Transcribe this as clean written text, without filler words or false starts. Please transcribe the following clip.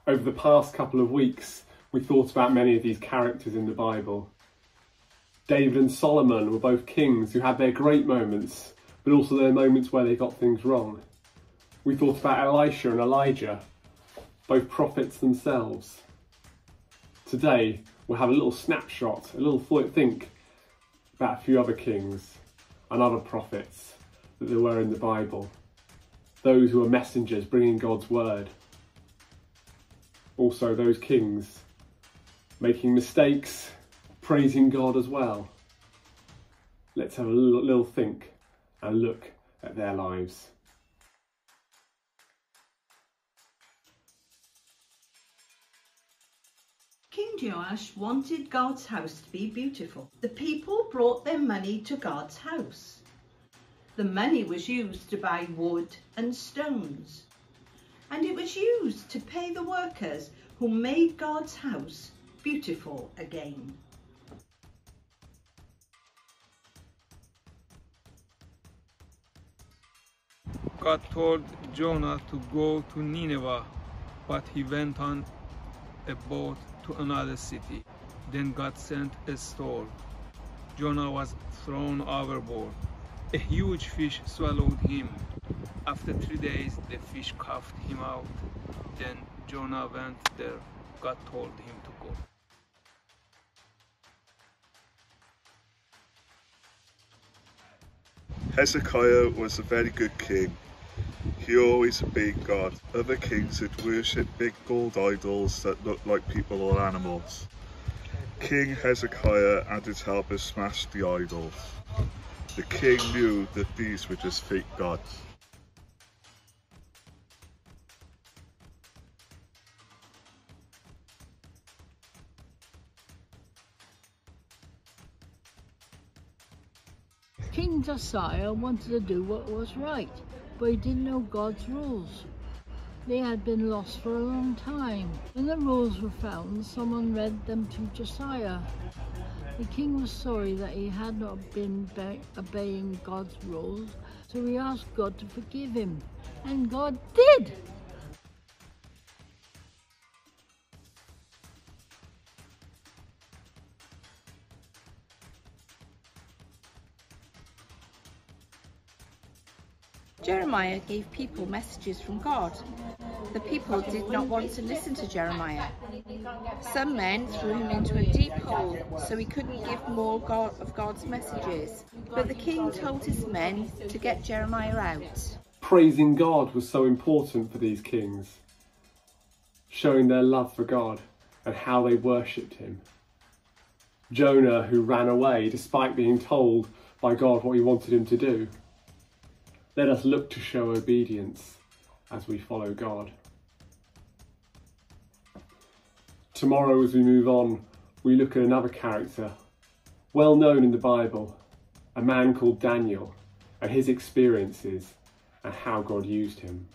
Over the past couple of weeks, we thought about many of these characters in the Bible. David and Solomon were both kings who had their great moments, but also their moments where they got things wrong. We thought about Elisha and Elijah, both prophets themselves. Today, we'll have a little snapshot, a little think about a few other kings and other prophets that there were in the Bible. Those who were messengers bringing God's word. Also those kings making mistakes, praising God as well. Let's have a little think and look at their lives. King Joash wanted God's house to be beautiful. The people brought their money to God's house. The money was used to buy wood and stones, and it was used to pay the workers who made God's house beautiful again. God told Jonah to go to Nineveh, but he went on a boat to another city. Then God sent a storm. Jonah was thrown overboard. A huge fish swallowed him. After 3 days, the fish coughed him out. Then Jonah went there. God told him to go. Hezekiah was a very good king. He always obeyed God. Other kings had worshipped big gold idols that looked like people or animals. King Hezekiah and his helpers smashed the idols. The king knew that these were just fake gods. King Josiah wanted to do what was right, but he didn't know God's rules. They had been lost for a long time. When the rules were found, someone read them to Josiah. The king was sorry that he had not been obeying God's rules, so he asked God to forgive him, and God did! Jeremiah gave people messages from God. The people did not want to listen to Jeremiah. Some men threw him into a deep hole so he couldn't give more of God's messages. But the king told his men to get Jeremiah out. Praising God was so important for these kings, showing their love for God and how they worshipped him. Jonah, who ran away despite being told by God what he wanted him to do. Let us look to show obedience as we follow God. Tomorrow, as we move on, we look at another character, well known in the Bible, a man called Daniel, and his experiences and how God used him.